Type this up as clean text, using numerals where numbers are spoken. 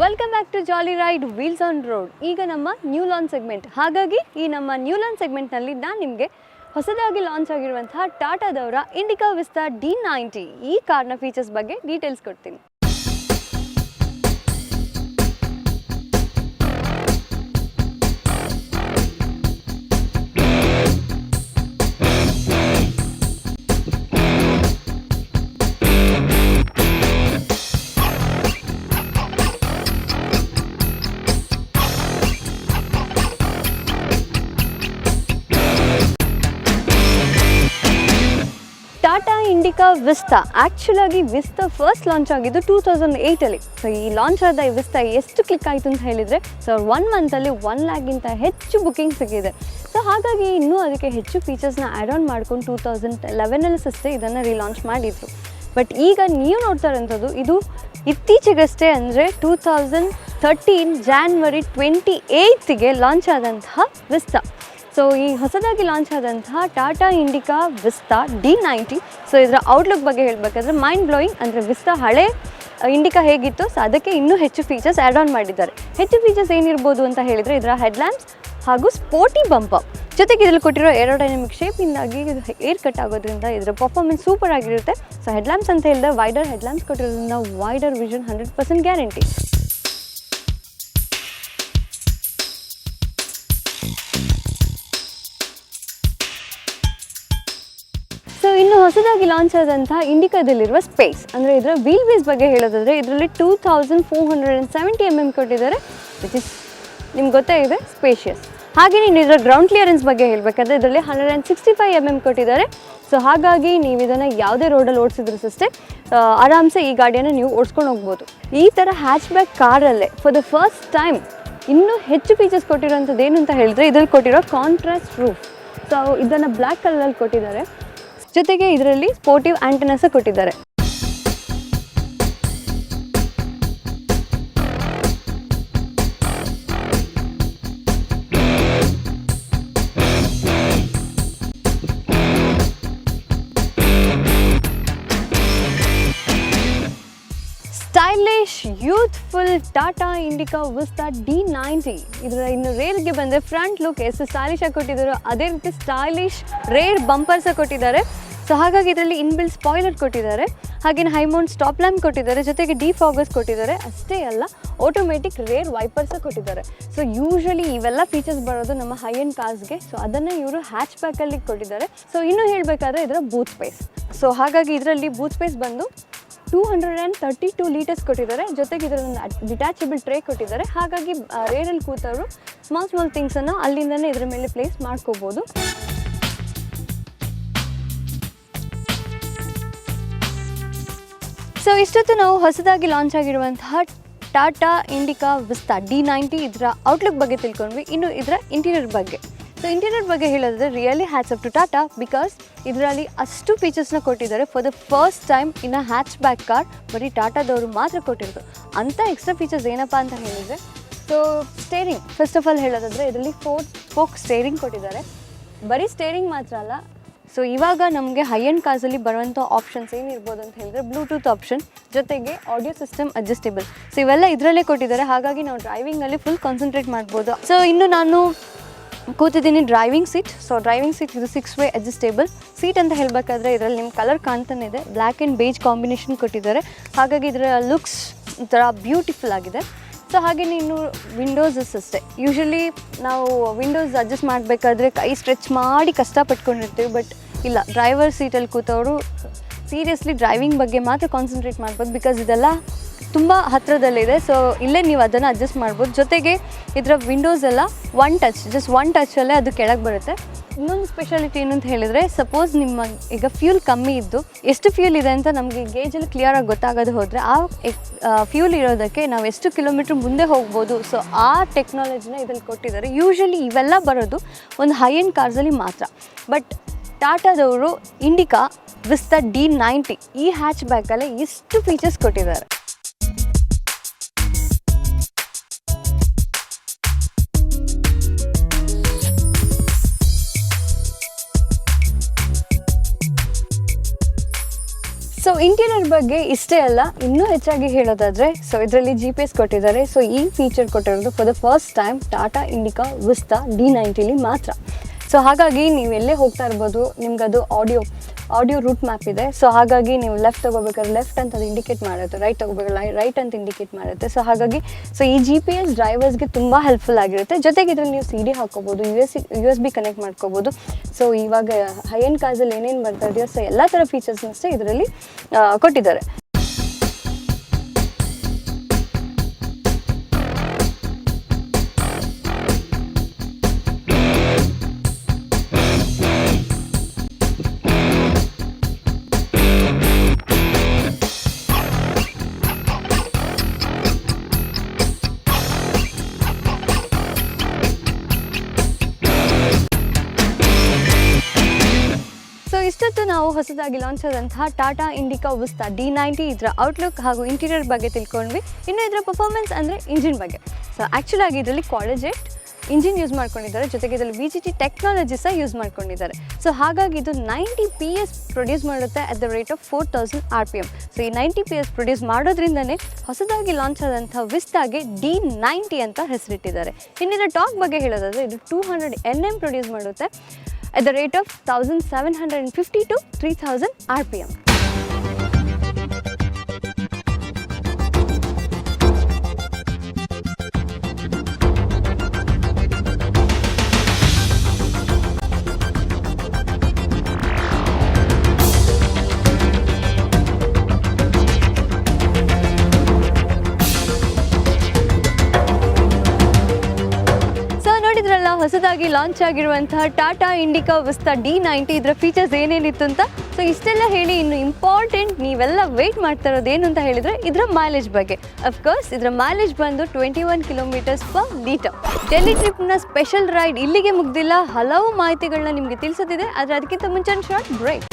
Welcome back to jolly ride wheels on road. ಈಗ ನಮ್ಮ new launch segment. ಹಾಗಾಗಿ ಈ ನಮ್ಮ ನ್ಯೂ ಲಾಂಚ್ ಸೆಗ್ಮೆಂಟ್ನಲ್ಲಿ ನಾನು ನಿಮಗೆ ಹೊಸದಾಗಿ ಲಾಂಚ್ ಆಗಿರುವಂತಹ ಟಾಟಾದವರ ಇಂಡಿಕಾ ವಿಸ್ತಾ D90 ಈ ಕಾರ್ನ ಫೀಚರ್ಸ್ ಬಗ್ಗೆ ಡೀಟೇಲ್ಸ್ ಕೊಡ್ತೀನಿ. ಟಾಟಾ ಇಂಡಿಕಾ ವಿಸ್ತಾ ಆ್ಯಕ್ಚುಲಾಗಿ ವಿಸ್ತಾ ಫಸ್ಟ್ ಲಾಂಚ್ ಆಗಿದ್ದು 2008ಅಲ್ಲಿ. ಸೊ ಈ ಲಾಂಚ್ ಆದ ಈ ವಿಸ್ತಾ ಎಷ್ಟು ಕ್ಲಿಕ್ ಆಯಿತು ಅಂತ ಹೇಳಿದರೆ, ಸೊ 1 ಮಂತಲ್ಲಿ 1 ಲ್ಯಾಕ್ಗಿಂತ ಹೆಚ್ಚು ಬುಕಿಂಗ್ ಸಿಕ್ಕಿದೆ. ಸೊ ಹಾಗಾಗಿ ಇನ್ನೂ ಅದಕ್ಕೆ ಹೆಚ್ಚು ಫೀಚರ್ಸ್ನ ಆ್ಯಡ್ ಆನ್ ಮಾಡ್ಕೊಂಡು 2011ಅಲ್ಲಿ ಅಷ್ಟೇ ಇದನ್ನು ರೀಲಾಂಚ್ ಮಾಡಿದರು. ಬಟ್ ಈಗ ನೀವು ನೋಡ್ತಾ ಇರೋಂಥದ್ದು ಇದು ಇತ್ತೀಚೆಗಷ್ಟೇ ಅಂದರೆ 2013 ಜಾನ್ವರಿ 28ಗೆ ಲಾಂಚ್ ಆದಂತಹ ವಿಸ್ತಾ. ಸೊ ಈ ಹೊಸದಾಗಿ ಲಾಂಚ್ ಆದಂತಹ Tata Indica Vista D90. So ಇದರ ಔಟ್ಲುಕ್ ಬಗ್ಗೆ ಹೇಳಬೇಕಾದ್ರೆ ಮೈಂಡ್ ಬ್ಲೋಯಿಂಗ್. ಅಂದರೆ ವಿಸ್ತಾ ಹಳೆ ಇಂಡಿಕಾ ಹೇಗಿತ್ತು, ಸೊ ಅದಕ್ಕೆ ಇನ್ನೂ ಹೆಚ್ಚು ಫೀಚರ್ಸ್ ಆ್ಯಡ್ ಆನ್ ಮಾಡಿದ್ದಾರೆ. ಹೆಚ್ಚು ಫೀಚರ್ಸ್ ಏನಿರ್ಬೋದು ಅಂತ ಹೇಳಿದರೆ ಇದರ ಹೆಡ್ಲ್ಯಾಂಪ್ಸ್ ಹಾಗೂ ಸ್ಪೋರ್ಟಿ ಬಂಪರ್, ಜೊತೆಗೆ ಇದರಲ್ಲಿ ಕೊಟ್ಟಿರೋ ಏರೋಡೈನಮಿಕ್ ಶೇಪಿಂದಾಗಿ ಏರ್ ಕಟ್ ಆಗೋದ್ರಿಂದ ಇದರ ಪರ್ಫಾರ್ಮೆನ್ಸ್ ಸೂಪರ್ ಆಗಿರುತ್ತೆ. ಸೊ ಹೆಡ್ಲ್ಯಾಂಪ್ಸ್ ಅಂತ ಹೇಳಿದ್ರೆ ವೈಡರ್ ಹೆಡ್ಲ್ಯಾಂಪ್ಸ್ ಕೊಟ್ಟಿರೋದ್ರಿಂದ ವೈಡರ್ ವಿಷನ್ 100% ಗ್ಯಾರಂಟಿ. ಸೊ ಇನ್ನು ಹೊಸದಾಗಿ ಲಾಂಚ್ ಆದಂತಹ ಇಂಡಿಕಾದಲ್ಲಿರುವ ಸ್ಪೇಸ್ ಅಂದರೆ ಇದರ ವೀಲ್ ಬೇಸ್ ಬಗ್ಗೆ ಹೇಳೋದಾದರೆ ಇದರಲ್ಲಿ 2470 mm ಕೊಟ್ಟಿದ್ದಾರೆ, ವಿಚ್ ಇಸ್ ನಿಮ್ಗೆ ಗೊತ್ತೇ ಇದೆ ಸ್ಪೇಷಿಯಸ್. ಹಾಗೆ ನೀನು ಇದರ ಗ್ರೌಂಡ್ ಕ್ಲಿಯರೆನ್ಸ್ ಬಗ್ಗೆ ಹೇಳಬೇಕಾದ್ರೆ ಇದರಲ್ಲಿ 165 mm ಕೊಟ್ಟಿದ್ದಾರೆ. ಸೊ ಹಾಗಾಗಿ ನೀವು ಇದನ್ನು ಯಾವುದೇ ರೋಡಲ್ಲಿ ಓಡಿಸಿದ್ರು ಅಷ್ಟೇ ಆರಾಮ್ಸೆ ಈ ಗಾಡಿಯನ್ನು ನೀವು ಓಡಿಸ್ಕೊಂಡು ಹೋಗ್ಬೋದು. ಈ ಥರ ಹ್ಯಾಚ್ ಬ್ಯಾಕ್ ಕಾರಲ್ಲೇ ಫಾರ್ ದ ಫಸ್ಟ್ ಟೈಮ್ ಇನ್ನೂ ಹೆಚ್ಚು ಫೀಚರ್ಸ್ ಕೊಟ್ಟಿರೋಂಥದ್ದು ಏನು ಅಂತ ಹೇಳಿದ್ರೆ ಇದರಲ್ಲಿ ಕೊಟ್ಟಿರೋ ಕಾಂಟ್ರಾಸ್ಟ್ ರೂಫ್. ಸೊ ಇದನ್ನು ಬ್ಲ್ಯಾಕ್ ಕಲರಲ್ಲಿ ಕೊಟ್ಟಿದ್ದಾರೆ, ಜೊತೆಗೆ ಇದರಲ್ಲಿ ಸ್ಪೋರ್ಟಿವ್ ಆಂಟೆನಾಸ ಕೊಟ್ಟಿದ್ದಾರೆ. Stylish youthful Tata Indica Vista D90. ಇದರ ಇನ್ನು ರೇರ್ಗೆ ಬಂದರೆ ಫ್ರಂಟ್ ಲುಕ್ ಎಷ್ಟು ಸ್ಟೈಲಿಶ್ ಆಗಿ ಕೊಟ್ಟಿದ್ದಾರೋ ಅದೇ ರೀತಿ ಸ್ಟೈಲಿಶ್ ರೇರ್ ಬಂಪರ್ಸ ಕೊಟ್ಟಿದ್ದಾರೆ. ಸೊ ಹಾಗಾಗಿ ಇದರಲ್ಲಿ ಇನ್ಬಿಲ್ಟ್ ಸ್ಪಾಯ್ಲರ್ ಕೊಟ್ಟಿದ್ದಾರೆ, ಹಾಗೆಯೇ ಹೈ ಮೌಂಟ್ ಸ್ಟಾಪ್ ಲ್ಯಾಂಪ್ ಕೊಟ್ಟಿದ್ದಾರೆ, ಜೊತೆಗೆ ಡಿಫಾಗರ್ಸ್ ಕೊಟ್ಟಿದ್ದಾರೆ. ಅಷ್ಟೇ ಅಲ್ಲ, ಆಟೋಮೆಟಿಕ್ ರೇರ್ ವೈಪರ್ಸ ಕೊಟ್ಟಿದ್ದಾರೆ. ಸೊ ಯೂಶ್ವಲಿ ಇವೆಲ್ಲ ಫೀಚರ್ಸ್ ಬರೋದು ನಮ್ಮ ಹೈ ಎಂಡ್ ಕಾರ್ಸ್ಗೆ. ಸೊ ಅದನ್ನು ಇವರು ಹ್ಯಾಚ್ ಬ್ಯಾಕಲ್ಲಿ ಕೊಟ್ಟಿದ್ದಾರೆ. ಸೊ ಇನ್ನೂ ಹೇಳಬೇಕಾದ್ರೆ ಇದರ ಬೂತ್ ಸ್ಪೇಸ್. ಸೊ ಹಾಗಾಗಿ ಇದರಲ್ಲಿ ಬೂತ್ ಸ್ಪೇಸ್ ಬಂದು 232 ಲೀಟರ್ಸ್ ಕೊಟ್ಟಿದ್ದಾರೆ, ಜೊತೆಗೆ ಇದರೊಂದು ಡಿಟ್ಯಾಚಬಲ್ ಟ್ರೇ ಕೊಟ್ಟಿದ್ದಾರೆ. ಹಾಗಾಗಿ ರೇರಲ್ಲಿ ಕೂತವರು ಸ್ಮಾಲ್ ಥಿಂಗ್ಸನ್ನು ಅಲ್ಲಿಂದನೇ ಇದರ ಮೇಲೆ ಪ್ಲೇಸ್ ಮಾಡ್ಕೋಬೋದು. ಸೊ ಇಷ್ಟೊತ್ತು ನಾವು ಹೊಸದಾಗಿ ಲಾಂಚ್ ಆಗಿರುವಂತಹ ಟಾಟಾ ಇಂಡಿಕಾ ವಿಸ್ತಾ D90 ಇದರ ಔಟ್ಲುಕ್ ಬಗ್ಗೆ ತಿಳ್ಕೊಂಡ್ವಿ. ಇನ್ನು ಇದರ ಇಂಟೀರಿಯರ್ ಬಗ್ಗೆ. ಸೊ ಇಂಟೀರಿಯರ್ ಬಗ್ಗೆ ಹೇಳೋದ್ರೆ really hats up to Tata, because ಇದರಲ್ಲಿ ಅಷ್ಟು ಫೀಚರ್ಸ್ನ ಕೊಟ್ಟಿದ್ದಾರೆ. For the first time in a hatchback car ಬರೀ ಟಾಟಾದವರು ಮಾತ್ರ ಕೊಟ್ಟಿರೋದು. ಅಂಥ ಎಕ್ಸ್ಟ್ರಾ ಫೀಚರ್ಸ್ ಏನಪ್ಪ ಅಂತ ಹೇಳಿದರೆ, so steering first of all ಹೇಳೋದಾದರೆ ಇದರಲ್ಲಿ 4 ಸ್ಪೋಕ್ ಸ್ಟೇರಿಂಗ್ ಕೊಟ್ಟಿದ್ದಾರೆ. ಬರೀ ಸ್ಟೇರಿಂಗ್ ಮಾತ್ರ ಅಲ್ಲ, ಸೊ ಇವಾಗ ನಮಗೆ ಹೈ ಎಂಡ್ ಕಾರ್ಸಲ್ಲಿ ಬರುವಂಥ ಆಪ್ಷನ್ಸ್ ಏನಿರ್ಬೋದು ಅಂತ ಹೇಳಿದ್ರೆ ಬ್ಲೂಟೂತ್ ಆಪ್ಷನ್, ಜೊತೆಗೆ ಆಡಿಯೋ ಸಿಸ್ಟಮ್ ಅಡ್ಜಸ್ಟೇಬಲ್. ಸೊ ಇವೆಲ್ಲ ಇದರಲ್ಲೇ ಕೊಟ್ಟಿದ್ದಾರೆ. ಹಾಗಾಗಿ ನಾವು ಡ್ರೈವಿಂಗಲ್ಲಿ ಫುಲ್ ಕಾನ್ಸಂಟ್ರೇಟ್ ಮಾಡ್ಬೋದು. ಸೊ ಇನ್ನು ನಾನು ಕೂತಿದ್ದೀನಿ driving seat. So driving seat ಇದು 6 ವೇ ಅಡ್ಜಸ್ಟೇಬಲ್ ಸೀಟ್ ಅಂತ ಹೇಳಬೇಕಾದ್ರೆ ಇದರಲ್ಲಿ ನಿಮ್ಮ ಕಲರ್ ಕಾಣ್ತಾನೆ ಇದೆ, ಬ್ಲ್ಯಾಕ್ ಆ್ಯಂಡ್ ಬೇಜ್ ಕಾಂಬಿನೇಷನ್ ಕೊಟ್ಟಿದ್ದಾರೆ. ಹಾಗಾಗಿ ಇದರ ಲುಕ್ಸ್ ಒಂಥರ ಬ್ಯೂಟಿಫುಲ್ ಆಗಿದೆ. ಸೊ ಹಾಗೆ ಇನ್ನು ವಿಂಡೋಸಸ್ ಅಷ್ಟೇ. ಯೂಶ್ವಲಿ ನಾವು ವಿಂಡೋಸ್ ಅಡ್ಜಸ್ಟ್ ಮಾಡಬೇಕಾದ್ರೆ ಕೈ ಸ್ಟ್ರೆಚ್ ಮಾಡಿ ಕಷ್ಟಪಟ್ಕೊಂಡಿರ್ತೀವಿ. ಬಟ್ ಇಲ್ಲ, ಡ್ರೈವರ್ ಸೀಟಲ್ಲಿ ಕೂತವರು ಸೀರಿಯಸ್ಲಿ ಡ್ರೈವಿಂಗ್ ಬಗ್ಗೆ ಮಾತ್ರ ಕಾನ್ಸಂಟ್ರೇಟ್ ಮಾಡ್ಬೋದು, ಬಿಕಾಸ್ ಇದೆಲ್ಲ ತುಂಬ ಹತ್ತಿರದಲ್ಲಿದೆ. ಸೊ ಇಲ್ಲೇ ನೀವು ಅದನ್ನು ಅಡ್ಜಸ್ಟ್ ಮಾಡ್ಬೋದು. ಜೊತೆಗೆ ಇದರ ವಿಂಡೋಸ್ ಎಲ್ಲ ಜಸ್ಟ್ ಒನ್ ಟಚಲ್ಲೇ ಅದು ಕೆಳಗೆ ಬರುತ್ತೆ. ಇನ್ನೊಂದು ಸ್ಪೆಷಾಲಿಟಿ ಏನು ಅಂತ ಹೇಳಿದರೆ, ಸಪೋಸ್ ನಿಮ್ಮ ಈಗ ಫ್ಯೂಲ್ ಕಮ್ಮಿ ಇದ್ದು ಎಷ್ಟು ಫ್ಯೂಲ್ ಇದೆ ಅಂತ ನಮಗೆ ಗೇಜಲ್ಲಿ ಕ್ಲಿಯರಾಗಿ ಗೊತ್ತಾಗೋದು ಹೋದರೆ ಆ ಫ್ಯೂಲ್ ಇರೋದಕ್ಕೆ ನಾವು ಎಷ್ಟು ಕಿಲೋಮೀಟ್ರ್ ಮುಂದೆ ಹೋಗ್ಬೋದು. ಸೊ ಆ ಟೆಕ್ನಾಲಜಿನ ಇದರಲ್ಲಿ ಕೊಟ್ಟಿದ್ದಾರೆ. ಯೂಶ್ವಲಿ ಇವೆಲ್ಲ ಬರೋದು ಒಂದು ಹೈ ಎಂಡ್ ಕಾರ್ಸಲ್ಲಿ ಮಾತ್ರ. ಬಟ್ ಟಾಟಾದವರು ಇಂಡಿಕಾ ವಿಸ್ತಾ D90 ಈ ಹ್ಯಾಚ್ ಬ್ಯಾಕಲ್ಲೇ ಎಷ್ಟು ಫೀಚರ್ಸ್ ಕೊಟ್ಟಿದ್ದಾರೆ. ಸೊ ಸೊ ಇಂಟೀರಿಯರ್ ಬಗ್ಗೆ ಇಷ್ಟೇ ಅಲ್ಲ, ಇನ್ನೂ ಹೆಚ್ಚಾಗಿ ಹೇಳೋದಾದರೆ ಸೊ ಇದರಲ್ಲಿ GPS ಕೊಟ್ಟಿದ್ದಾರೆ. ಸೊ ಈ ಫೀಚರ್ ಕೊಟ್ಟಿರೋದು for the first time Tata Indica Vista D90ಲಿ ಮಾತ್ರ. ಸೊ ಹಾಗಾಗಿ ನೀವು ಎಲ್ಲೇ ಹೋಗ್ತಾ ಇರ್ಬೋದು, ನಿಮ್ಗದು ಆಡಿಯೋ ರೂಟ್ ಮ್ಯಾಪ್ ಇದೆ. ಸೊ ಹಾಗಾಗಿ ನೀವು ಲೆಫ್ಟ್ ತೊಗೋಬೇಕಾದ್ರೆ ಲೆಫ್ಟ್ ಅಂತ ಅದು ಇಂಡಿಕೇಟ್ ಮಾಡುತ್ತೆ, ರೈಟ್ ತೊಗೋಬೇಕಾದ್ರೆ ರೈಟ್ ಅಂತ ಇಂಡಿಕೇಟ್ ಮಾಡುತ್ತೆ. ಸೊ ಹಾಗಾಗಿ ಈ GPS ಡ್ರೈವರ್ಸ್ಗೆ ತುಂಬ ಹೆಲ್ಪ್ಫುಲ್ ಆಗಿರುತ್ತೆ. ಜೊತೆಗೆ ಇದರಲ್ಲಿ ನೀವು CD ಹಾಕ್ಕೋಬೋದು, USB ಕನೆಕ್ಟ್ ಮಾಡ್ಕೋಬೋದು. ಸೊ ಇವಾಗ ಹೈ ಎಂಡ್ ಕಾರ್ಸಲ್ಲಿ ಏನೇನು ಬರ್ತಾ ಇದೆಯೋ ಸೊ ಎಲ್ಲ ಥರ ಫೀಚರ್ಸ್ನಷ್ಟೇ ಇದರಲ್ಲಿ ಕೊಟ್ಟಿದ್ದಾರೆ. ಇಷ್ಟೊತ್ತು ನಾವು ಹೊಸದಾಗಿ ಲಾಂಚ್ ಆದಂತಹ ಟಾಟಾ ಇಂಡಿಕಾ ವಿಸ್ತಾ D90 ಇದರ ಔಟ್ಲುಕ್ ಹಾಗೂ ಇಂಟೀರಿಯರ್ ಬಗ್ಗೆ ತಿಳ್ಕೊಂಡ್ವಿ. ಇನ್ನು ಇದರ ಪರ್ಫಾರ್ಮೆನ್ಸ್ ಅಂದರೆ ಇಂಜಿನ್ ಬಗ್ಗೆ. ಸೊ ಆ್ಯಕ್ಚುಲ್ ಆಗಿ ಇದರಲ್ಲಿ ಕ್ವಾಲಿಜೆಟ್ ಇಂಜಿನ್ ಯೂಸ್ ಮಾಡ್ಕೊಂಡಿದ್ದಾರೆ, ಜೊತೆಗೆ ಇದರಲ್ಲಿ VGT ಟೆಕ್ನಾಲಜಿ ಸಹ ಯೂಸ್ ಮಾಡ್ಕೊಂಡಿದ್ದಾರೆ. ಸೊ ಹಾಗಾಗಿ ಇದು 90 PS ಪ್ರೊಡ್ಯೂಸ್ ಮಾಡುತ್ತೆ at the rate of 4000 RPM. So ಈ 90 PS ಪ್ರೊಡ್ಯೂಸ್ ಮಾಡೋದ್ರಿಂದನೇ ಹೊಸದಾಗಿ ಲಾಂಚ್ ಆದಂಥ ವಿಸ್ತಾಗೆ D90 ಅಂತ ಹೆಸರಿಟ್ಟಿದ್ದಾರೆ. ಇನ್ನಿದರ ಟಾಕ್ ಬಗ್ಗೆ ಹೇಳೋದಾದರೆ ಇದು 200 Nm ಪ್ರೊಡ್ಯೂಸ್ ಮಾಡುತ್ತೆ at the rate of 1750 to 3000 RPM. ಹೊಸದಾಗಿ ಲಾಂಚ್ ಆಗಿರುವಂತಹ ಟಾಟಾ ಇಂಡಿಕಾ ವಿಸ್ತಾ D90 ಇದರ ಫೀಚರ್ಸ್ ಏನೇನಿತ್ತು ಅಂತ. ಸೊ ಇಷ್ಟೆಲ್ಲ ಹೇಳಿ ಇನ್ನು ಇಂಪಾರ್ಟೆಂಟ್ ನೀವೆಲ್ಲ ವೆಯ್ಟ್ ಮಾಡ್ತಾ ಇರೋದು ಏನು ಅಂತ ಹೇಳಿದರೆ ಇದರ ಮೈಲೇಜ್ ಬಗ್ಗೆ. ಅಫ್ಕೋರ್ಸ್ ಇದರ ಮೈಲೇಜ್ ಬಂದು 21 km/L. ಡೆಲ್ಲಿ ಟ್ರಿಪ್ನ ಸ್ಪೆಷಲ್ ರೈಡ್ ಇಲ್ಲಿಗೆ ಮುಗ್ದಿಲ್ಲ, ಹಲವು ಮಾಹಿತಿಗಳನ್ನ ನಿಮಗೆ ತಿಳಿಸೋದಿದೆ. ಆದರೆ ಅದಕ್ಕಿಂತ ಮುಂಚೆ ಶಾರ್ಟ್ ಬ್ರೇಕ್.